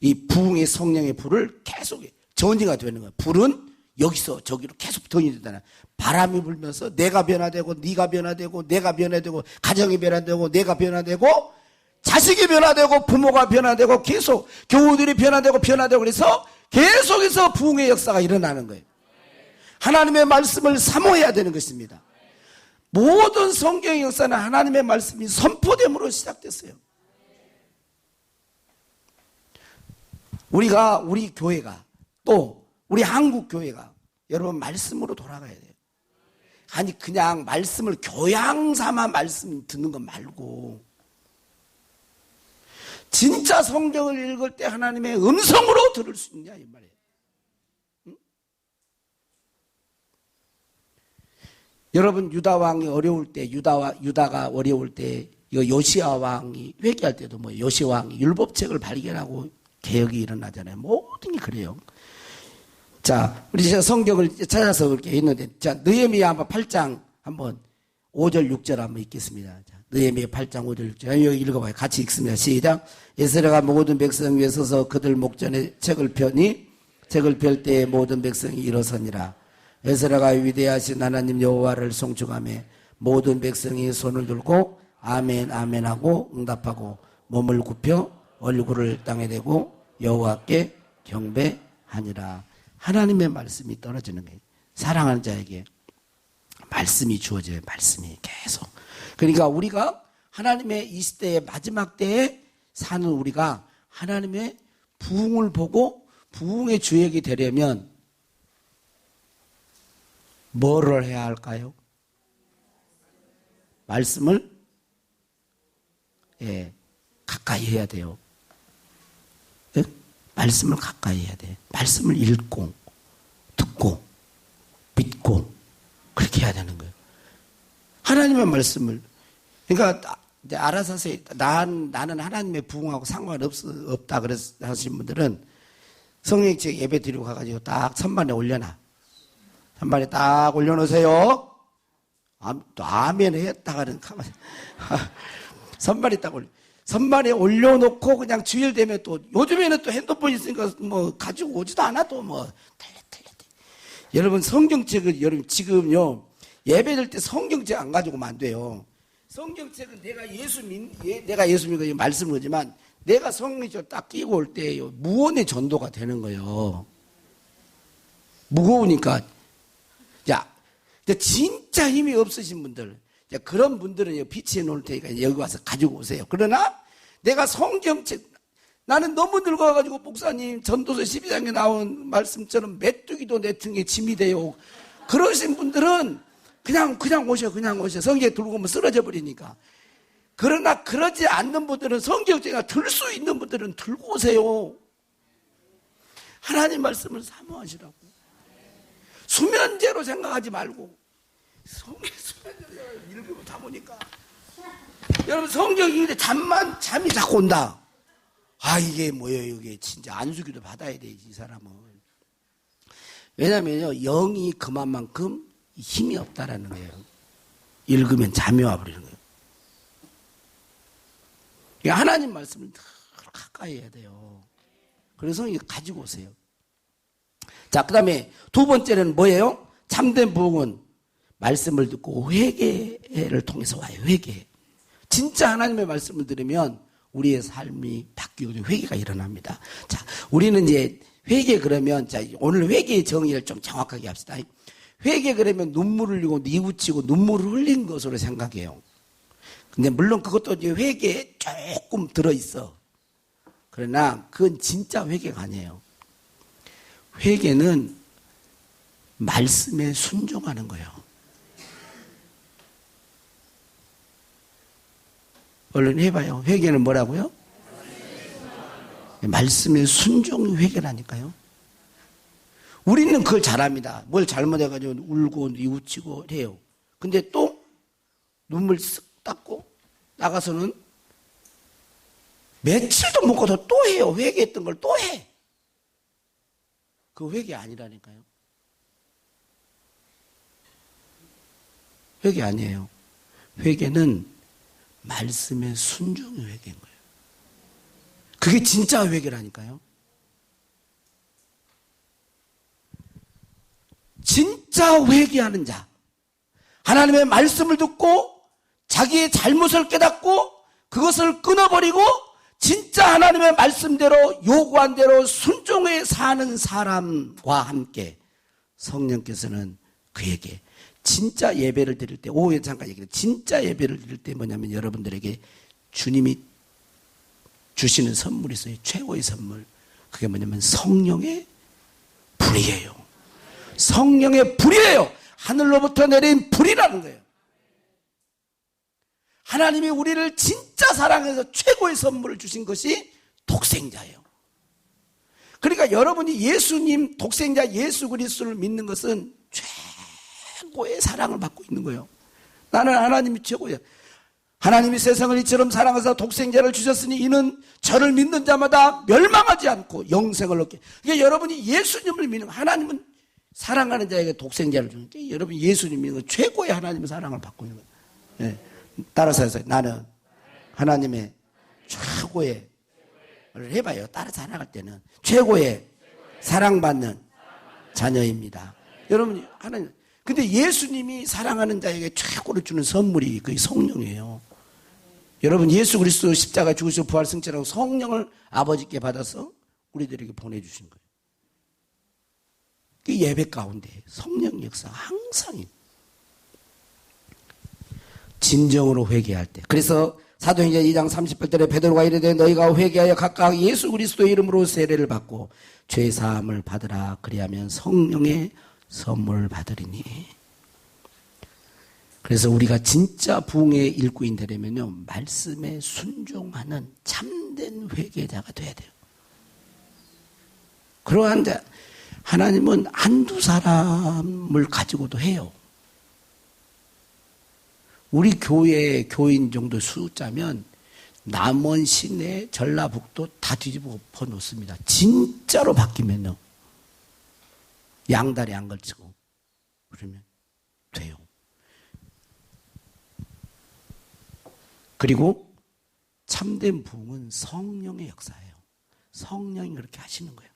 이 부흥의 성령의 불을 계속 전이가 되는 거예요. 불은 여기서 저기로 계속 던지잖아요. 바람이 불면서 내가 변화되고 네가 변화되고 내가 변화되고 가정이 변화되고 내가 변화되고 자식이 변화되고 부모가 변화되고 계속 교우들이 변화되고 그래서 계속해서 부흥의 역사가 일어나는 거예요. 하나님의 말씀을 사모해야 되는 것입니다. 모든 성경의 역사는 하나님의 말씀이 선포됨으로 시작됐어요. 우리 교회가 또 우리 한국 교회가 여러분 말씀으로 돌아가야 돼요. 아니 그냥 말씀을 교양 삼아 말씀 듣는 것 말고 진짜 성경을 읽을 때 하나님의 음성으로 들을 수 있냐 이 말이에요. 응? 여러분 유다 왕이 어려울 때 유다가 어려울 때 이거 요시야 왕이 회개할 때도 뭐 요시야 왕이 율법책을 발견하고 개혁이 일어나잖아요. 모든 게 그래요. 자, 우리 제가 성경을 찾아서 그렇게 했는데, 자, 느헤미야 8장 한번 5절 6절 한번 읽겠습니다. 자, 느헤미야 8장 5절 6절 여기 읽어봐요. 같이 읽습니다. 시작. 에스라가 모든 백성 위에 서서 그들 목전에 책을 펴니 책을 펼 때에 모든 백성이 일어서니라. 에스라가 위대하신 하나님 여호와를 송축하며 모든 백성이 손을 들고 아멘 아멘 하고 응답하고 몸을 굽혀 얼굴을 땅에 대고 여호와께 경배하니라. 하나님의 말씀이 떨어지는 거예요. 사랑하는 자에게 말씀이 주어져요. 말씀이 계속. 그러니까 우리가 하나님의 이 시대의 마지막 때에 사는 우리가 하나님의 부흥을 보고 부흥의 주역이 되려면 뭐를 해야 할까요? 말씀을 가까이 해야 돼요. 말씀을 가까이 해야 돼. 말씀을 읽고 듣고 믿고 그렇게 해야 되는 거예요. 하나님의 말씀을 그러니까 이제 알아서 하세요. 나는 하나님의 부흥하고 상관없다 그래서 하신 분들은 성령책 예배 드리고 가가지고 딱 선반에 올려놔. 선반에 딱 올려놓으세요. 또 아멘 했다가는 가만히 선반에 딱 올려. 선반에 올려놓고 그냥 주일 되면 또 요즘에는 또 핸드폰 있으니까 뭐 가지고 오지도 않아 또 뭐 틀려. 여러분 성경책을 여러분 지금요 예배될 때 성경책 안 가지고 오면 안 돼요. 성경책은 내가 예수 믿고 말씀을 하지만 내가 성경책을 딱 끼고 올 때 무언의 전도가 되는 거예요. 무거우니까. 자, 진짜 힘이 없으신 분들. 그런 분들은 비치해 놓을 테니까 여기 와서 가지고 오세요. 그러나 내가 성경책 나는 너무 늙어가지고 목사님 전도서 12장에 나온 말씀처럼 메뚜기도 내 등에 짐이 돼요. 그러신 분들은 그냥 오셔. 성경 들고 오면 쓰러져 버리니까. 그러나 그러지 않는 분들은 성경책을 들 수 있는 분들은 들고 오세요. 하나님 말씀을 사모하시라고. 수면제로 생각하지 말고 수면제로 읽으면 다 보니까 여러분 성경 읽는데 잠이 자꾸 온다. 아 이게 뭐예요 이게 진짜 안수기도 받아야 되지 이 사람은. 왜냐면요 영이 그만큼 힘이 없다라는 거예요. 읽으면 잠이 와버리는 거예요. 그러니까 하나님 말씀을 가까이 해야 돼요. 그래서 이거 가지고 오세요. 자, 그 다음에 두 번째는 뭐예요? 참된 부흥은 말씀을 듣고 회개를 통해서 와요. 회개. 진짜 하나님의 말씀을 들으면 우리의 삶이 바뀌고 회개가 일어납니다. 자, 우리는 이제 회개 그러면 자, 오늘 회개의 정의를 좀 정확하게 합시다. 회개 그러면 눈물을 흘리고 뉘우치고 눈물을 흘린 것으로 생각해요. 근데 물론 그것도 이제 회개에 조금 들어있어. 그러나 그건 진짜 회개가 아니에요. 회개는 말씀에 순종하는 거예요. 얼른 해봐요. 회개는 뭐라고요? 말씀에 순종이 회개라니까요. 우리는 그걸 잘합니다. 뭘 잘못해가지고 울고 뉘우치고 해요. 근데 또 눈물 쓱 닦고 나가서는 며칠도 못 가서 또 해요. 회개했던 걸 또 해. 그 회개 아니라니까요. 회개 아니에요. 회개는 말씀의 순종의 회개인 거예요. 그게 진짜 회개라니까요. 진짜 회개하는 자, 하나님의 말씀을 듣고 자기의 잘못을 깨닫고 그것을 끊어버리고 진짜 하나님의 말씀대로 요구한 대로 순종해 사는 사람과 함께 성령께서는 그에게 진짜 예배를 드릴 때, 오후에 잠깐 얘기했는데 진짜 예배를 드릴 때 뭐냐면 여러분들에게 주님이 주시는 선물이 있어요. 최고의 선물. 그게 뭐냐면 성령의 불이에요. 성령의 불이에요. 하늘로부터 내린 불이라는 거예요. 하나님이 우리를 진짜 사랑해서 최고의 선물을 주신 것이 독생자예요. 그러니까 여러분이 예수님, 독생자 예수 그리스도를 믿는 것은 최고의 사랑을 받고 있는 거예요. 나는 하나님이 최고예요. 하나님이 세상을 이처럼 사랑하사 독생자를 주셨으니 이는 저를 믿는 자마다 멸망하지 않고 영생을 얻게. 그러니까 여러분이 예수님을 믿는, 하나님은 사랑하는 자에게 독생자를 주니까 여러분이 예수님 믿는 건 최고의 하나님의 사랑을 받고 있는 거예요. 네. 따라서 해서 나는 하나님의 최고의 해봐요. 따라서 살아갈 때는 최고의 사랑받는 자녀입니다. 여러분 하나님, 근데 예수님이 사랑하는 자에게 최고로 주는 선물이 그게 성령이에요. 여러분 예수 그리스도 십자가 죽으시고 부활 승천하고 성령을 아버지께 받아서 우리들에게 보내주신 거예요. 그 예배 가운데 성령 역사 항상 진정으로 회개할 때. 그래서 사도행전 2장 38절에 베드로가 이르되 너희가 회개하여 각각 예수 그리스도의 이름으로 세례를 받고 죄 사함을 받으라. 그리하면 성령의 선물을 받으리니. 그래서 우리가 진짜 부흥의 일꾼이 되려면요, 말씀에 순종하는 참된 회개자가 돼야 돼요. 그러한 자, 하나님은 한두 사람을 가지고도 해요. 우리 교회 교인 정도 숫자면 남원, 시내, 전라북도 다 뒤집어 놓습니다. 진짜로 바뀌면요. 양다리 안 걸치고 그러면 돼요. 그리고 참된 부흥은 성령의 역사예요. 성령이 그렇게 하시는 거예요.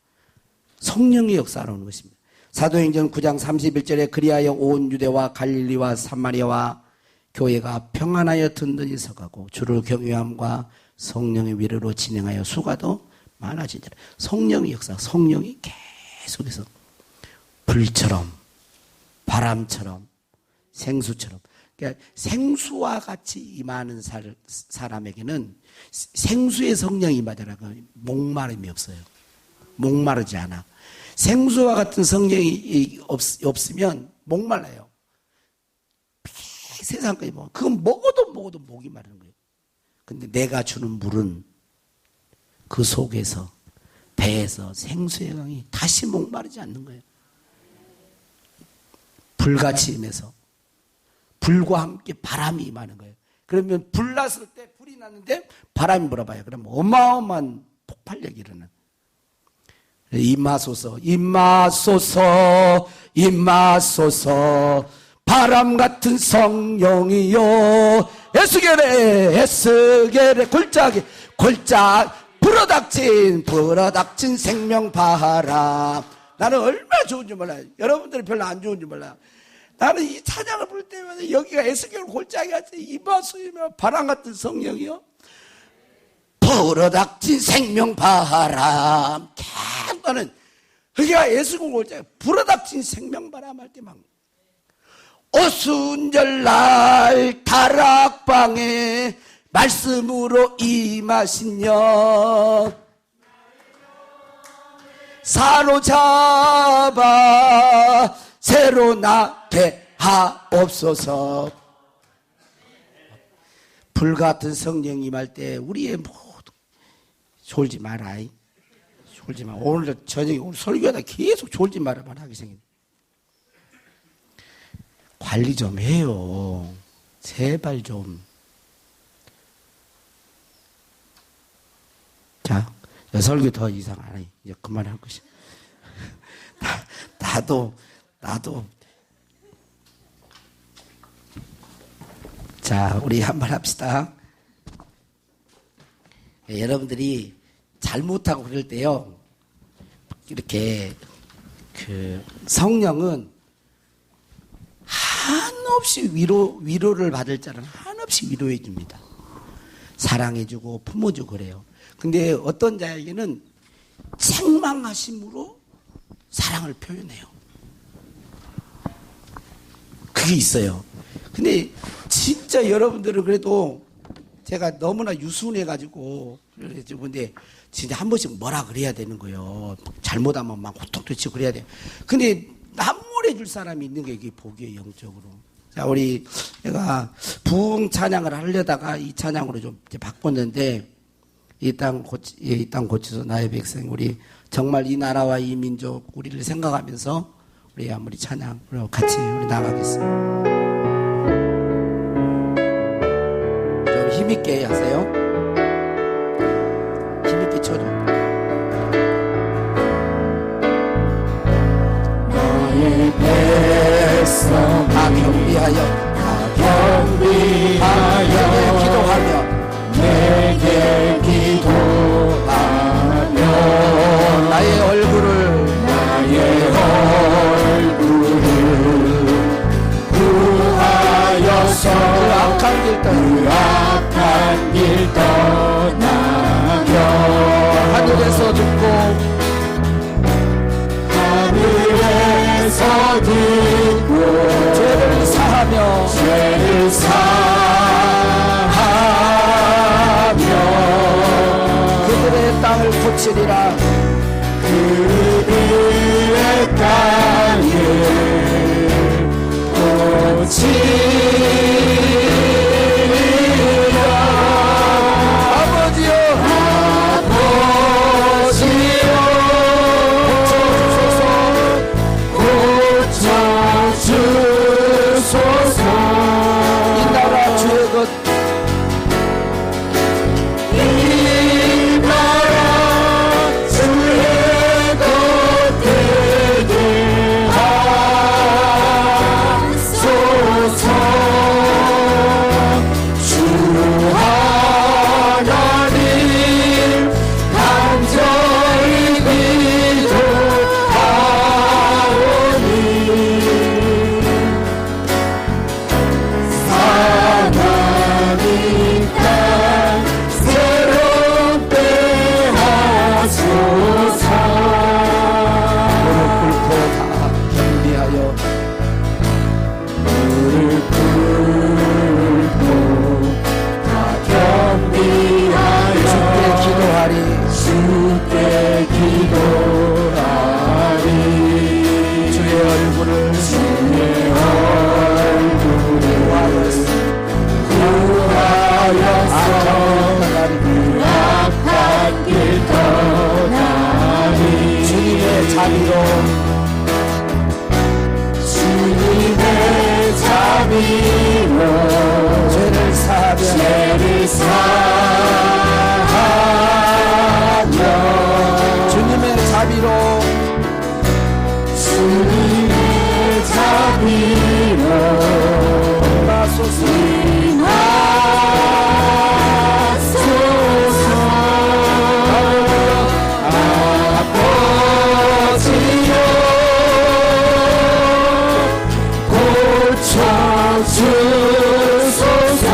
성령의 역사로 오는 것입니다. 사도행전 9장 31절에 그리하여 온 유대와 갈릴리와 사마리아와 교회가 평안하여 든든히 서가고 주를 경외함과 성령의 위로로 진행하여 수가 더 많아지니라. 성령의 역사, 성령이 계속해서 불처럼 바람처럼 생수처럼, 그러니까 생수와 같이 임하는 사람에게는 생수의 성령이 임하더라도 목마름이 없어요. 목마르지 않아. 생수와 같은 성령이 없으면 목말라요. 세상까지 먹어. 그건 먹어도 목이 마르는 거예요. 근데 내가 주는 물은 그 속에서 배에서 생수의 강이 다시 목마르지 않는 거예요. 불같이 임해서 불과 함께 바람이 임하는 거예요. 그러면 불 났을 때, 불이 났는데 바람이 불어봐요. 그러면 어마어마한 폭발력이 일어나는. 임하소서, 임하소서, 임하소서, 바람 같은 성령이요. 에스게레, 에스게레, 골짝, 불어닥친 생명 바람. 나는 얼마나 좋은지 몰라요. 여러분들은 별로 안 좋은지 몰라요. 나는 이 찬양을 부를 때마다 여기가 에스겔 골짜기 같은 이마수이며 바람 같은 성령이요. 불어닥친 생명 바람. 계속 나는 여기가 에스겔 골짜기 불어닥친 생명 바람 할 때 막 오순절날 다락방에 말씀으로 임하시며 사로잡아 새로 나게 하옵소서. 불같은 성령 임할 때 우리의 모두 졸지 마라. 졸지 마. 오늘 저녁에 오늘 설교하다 계속 졸지 말아만 하게 생긴. 관리 좀 해요. 제발 좀. 자, 설교 더 이상 안 해. 이제 그만할 것이. 나도. 자, 우리 한번 합시다. 여러분들이 잘못하고 그럴 때요, 이렇게 성령은 한없이 위로를 받을 자는 한없이 위로해 줍니다. 사랑해 주고 품어주고 그래요. 근데 어떤 자에게는 책망하심으로 사랑을 표현해요. 그게 있어요. 근데 진짜 여러분들은 그래도 제가 너무나 유순해가지고 근데 진짜 한 번씩 뭐라 그래야 되는 거예요. 잘못하면 막 호통도 치고 그래야 돼. 근데 남몰해 줄 사람이 있는 게 이게 복이에요, 영적으로. 자, 우리 내가 부흥 찬양을 하려다가 이 찬양으로 좀 바꿨는데 이 땅 고쳐서 나의 백성, 우리 정말 이 나라와 이 민족 우리를 생각하면서 우리 아무리 찬양으로 같이 우리 나가겠습니다. 좀 힘있게 하세요. 힘있게 쳐줘. 나의 백성 다 경비하여 내게 기도하며 내게 기도하며 나의 얼굴을 구하여서 그 악한 길 떠나며 하늘에서 듣고 죄를 사하며 그들의 땅을 고치리라. 그들의 땅을 고치리라. 아버지여 고쳐주소서. 이 나라 주의 것 주님의 자비로 죄를 사하며 주님의 자비로 나소서 고쳐주소서.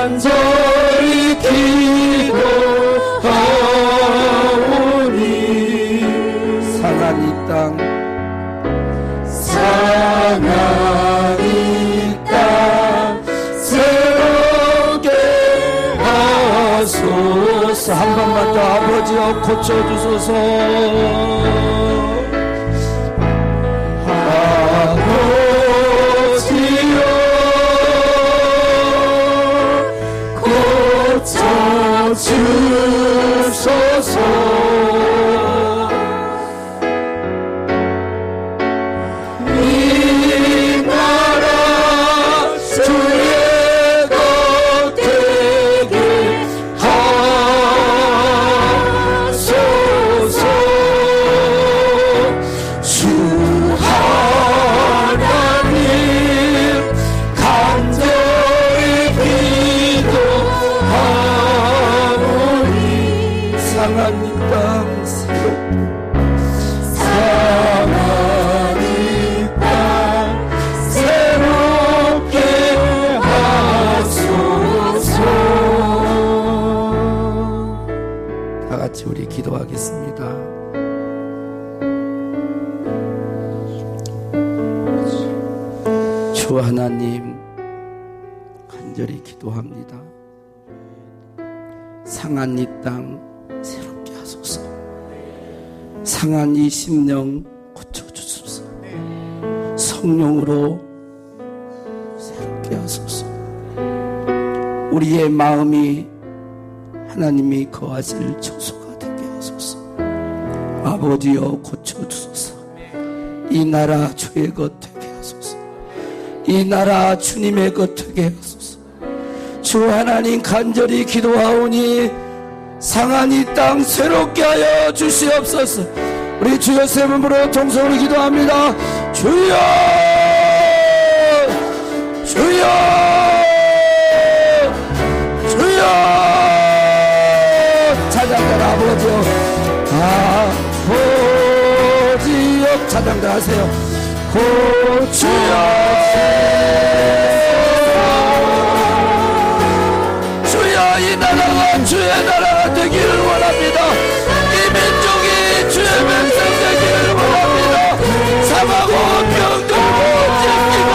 간절히 기도하오니 상한 이 땅 상한 이 땅 새롭게 하소서. 한 번만 더 아버지여 고쳐주소서. 주소서. 이 나라 주의 것 되게 하소서. 주 하나님 간절히 기도하오니 상한 이 땅 상한 이 땅 새롭게 하소서. 다 같이 우리 기도하겠습니다. 주 하나님 간절히 기도합니다. 상한 이 땅 새롭게 하소서. 상한 이 심령 고쳐주소서. 성령으로 새롭게 하소서. 우리의 마음이 하나님이 거하실 처소가 되게 하소서. 아버지여 고쳐주소서. 이 나라 주의 것 되게 하소서. 이 나라 주님의 것 되게 하소서. 주 하나님 간절히 기도하오니 상한 이 땅 새롭게 하여 주시옵소서. 우리 주여 세 번으로 통성으로 기도합니다. 주여 주여 주여. 찬양들 아버지여 아버지여 찬양들 하세요. 고주여 주여 이 나라가 주의 나라가 되기를 원합니다. 이 민족이 주의 백성 되기를 원합니다. 사망하고 병들고 찢기고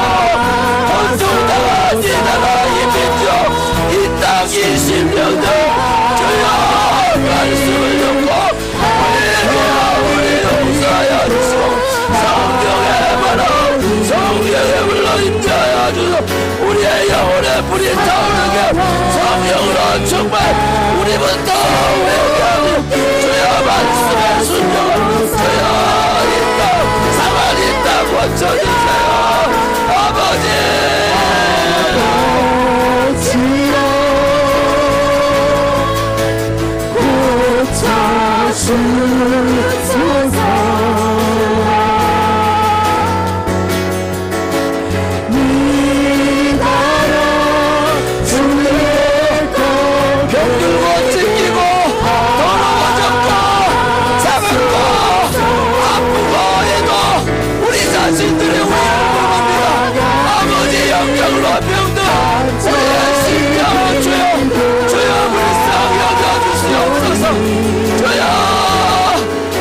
헌송당한 이 나라 이 민족 이 땅 이 심령들 주여 말씀을 듣고 우리 용서하여 주시고 성령의 바람 성령의 불러 임재하여 주시고 우리의 영혼의 불이 타오르게 성령으로 정말 우리부터 회개하며 주여 말씀의 순종을 주여 이 땅 상한 이 땅 고쳐주세요. 아버지 고쳐주소서. 이 나라 주의 것 병들고 찢기고 더러워졌고 작았고 아프고 해도 우리 자신들의 후회를 모릅니다. 아버지 영적으로 병든 우리의 심령을 주여 주여 불쌍히 여겨주시옵소서. 주여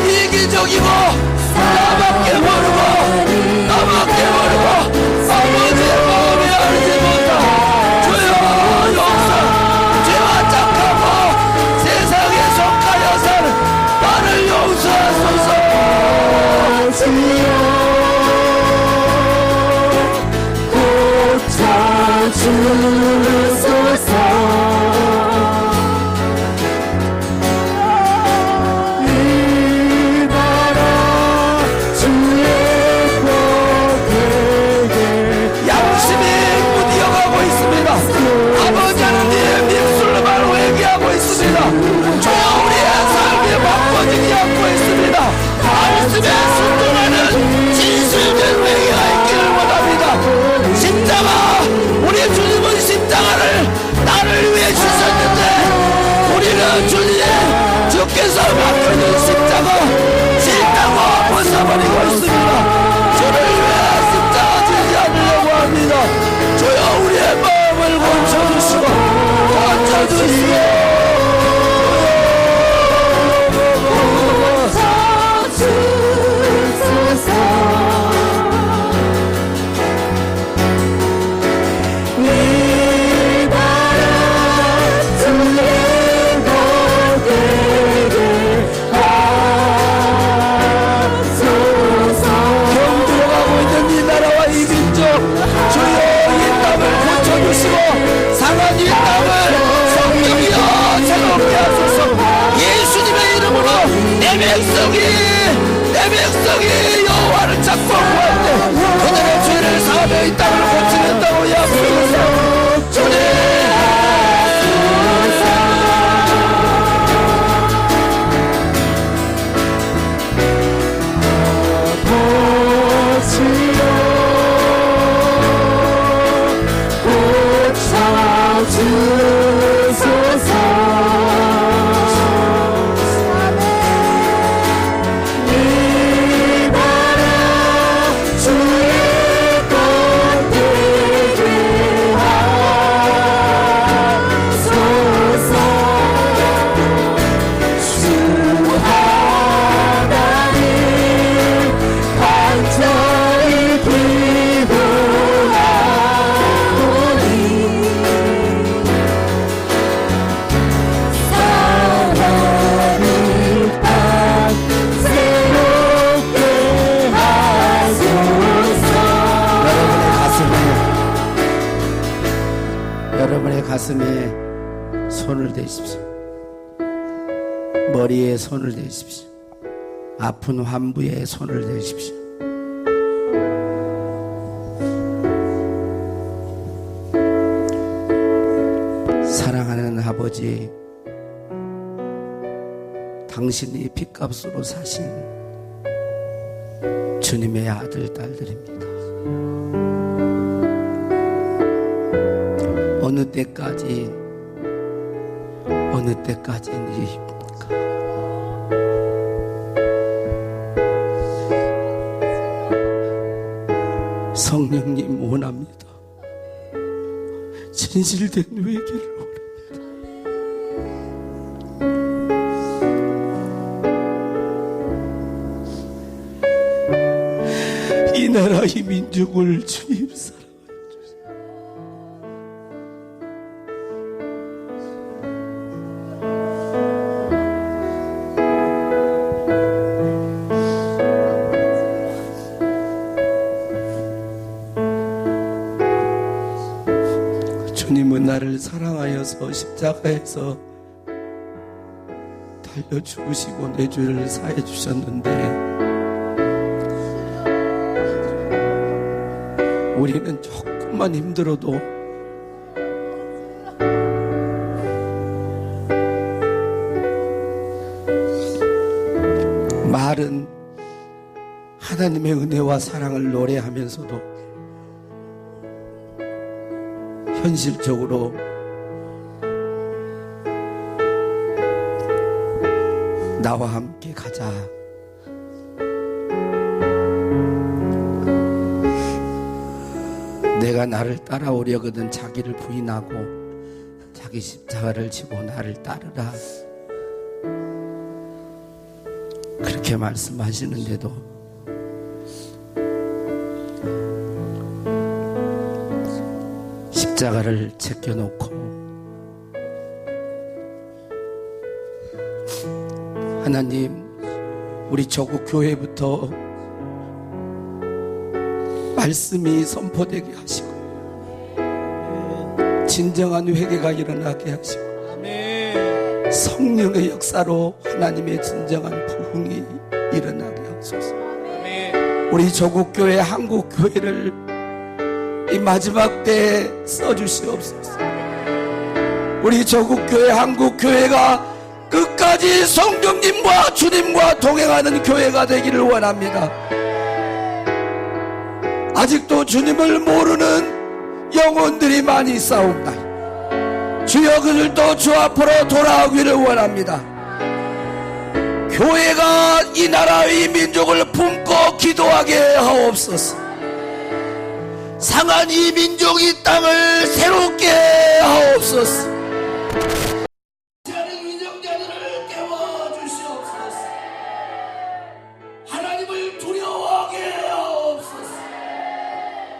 이기적이고 나밖에 모르고 아버지의 마음이 알지 못한 주여 용서 죄와 착하고 세상에 속하여 사는 나를 용서하소서. 고쳐주소서. 이 나라 주의 것 되게 양심이 무디어가고 있습니다. 아버지 하나님의 입술로만 회개하고 있습니다. 주여 우리의 삶이 바꿔지지 않고 있습니다. 말씀에 순종하는 진실된 회개가 있기를 원합니다. 십자가 우리 주님은 십자가를 나를 위해 주셨는데 우리는 주님 주께서 맡겨준 십자가 싫다고 벗어버리고 있습니다. 주를 위해 십자가 지지 않으려고 합니다. 주여 우리의 마음을 고쳐주시고 백성이 여호와를 찾고 구할 때 그들의 죄를 사하며 이 땅을 고치겠다고 약속했어. 주님 여러분의 가슴에 손을 대십시오. 머리에 손을 대십시오. 아픈 환부에 손을 대십시오. 사랑하는 아버지, 당신이 핏값으로 사신 주님의 아들, 딸들입니다. 어느 때까지입니까? 성령님 원합니다. 진실된 회개를 원합니다. 이 나라 이 민족을 주님 사랑하여 주세요. 주님은 나를 사랑하여서 십자가에서 달려 죽으시고 내 죄를 사해 주셨는데, 우리는 조금만 힘들어도 말은 하나님의 은혜와 사랑을 노래하면서도 현실적으로 나와 함께 가자, 내가 나를 따라오려거든 자기를 부인하고 자기 십자가를 지고 나를 따르라, 그렇게 말씀하시는데도 십자가를 제껴놓고 하나님, 우리 조국 교회부터 말씀이 선포되게 하시고 진정한 회개가 일어나게 하시고 성령의 역사로 하나님의 진정한 부흥이 일어나게 하소서. 우리 조국 교회, 한국 교회를 이 마지막 때에 써주시옵소서. 우리 조국교회, 한국교회가 끝까지 성령님과 주님과 동행하는 교회가 되기를 원합니다. 아직도 주님을 모르는 영혼들이 많이 있사옵나이다. 주여, 그들도 주 앞으로 돌아오기를 원합니다. 교회가 이 나라의 민족을 품고 기도하게 하옵소서. 상한 이 민족 이 땅을 새롭게 하옵소서. 위정자들을 깨워주시옵소서. 하나님을 두려워하게 하옵소서.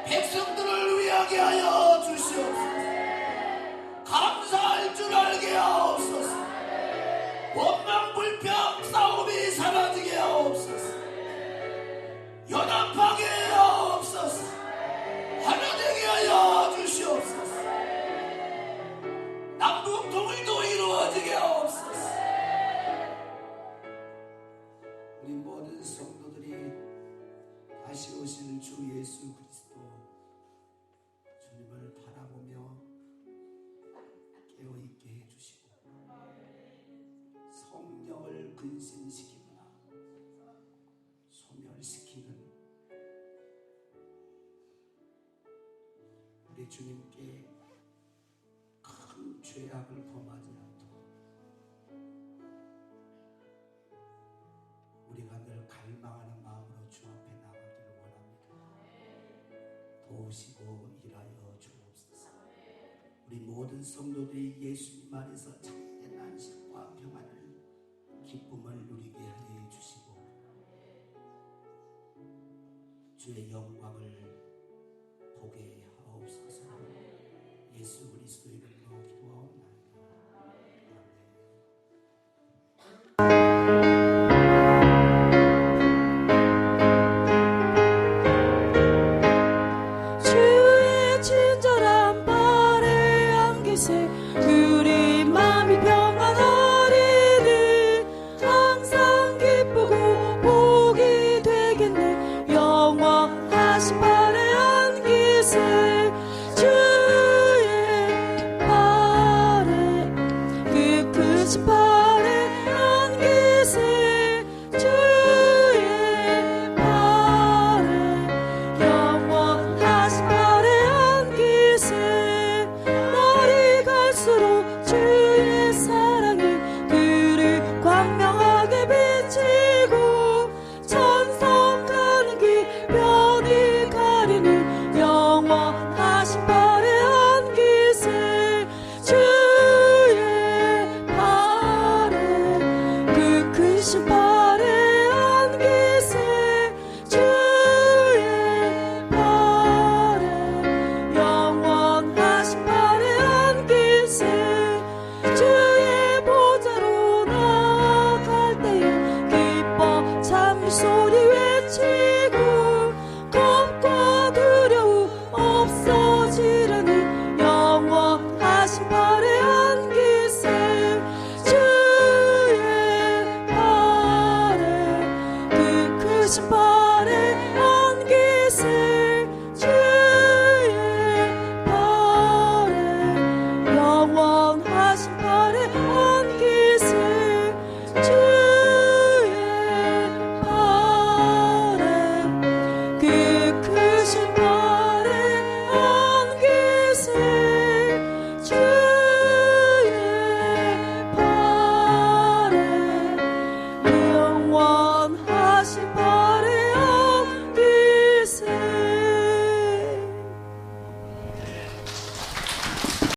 백성들을 위하게 하여 주시옵소서. 감사할 줄 알게 하옵소서. 원망 불평 싸움이 사라지게 하옵소서. 연합하게 하옵소서. 하나 되게 하여 주시옵소서. 남북 통일 깨어있게 해주시고 성령을 근신시키거나 소멸시키는 우리 주님께 큰 죄악을 범하지 않도록 우리가 늘 갈망하는 마음으로 주 앞에 나가기를 원합니다. 도우시고 일하여 주옵소서. 우리 모든 성도들이 예수님 안에서 참된 안식과 평안을 기쁨을 누리게 하여 주시고 주의 영광을 보게 하옵소서. 예수 그리스도 이름으로 기도하옵나이다. 주의 친절한 발을 안기세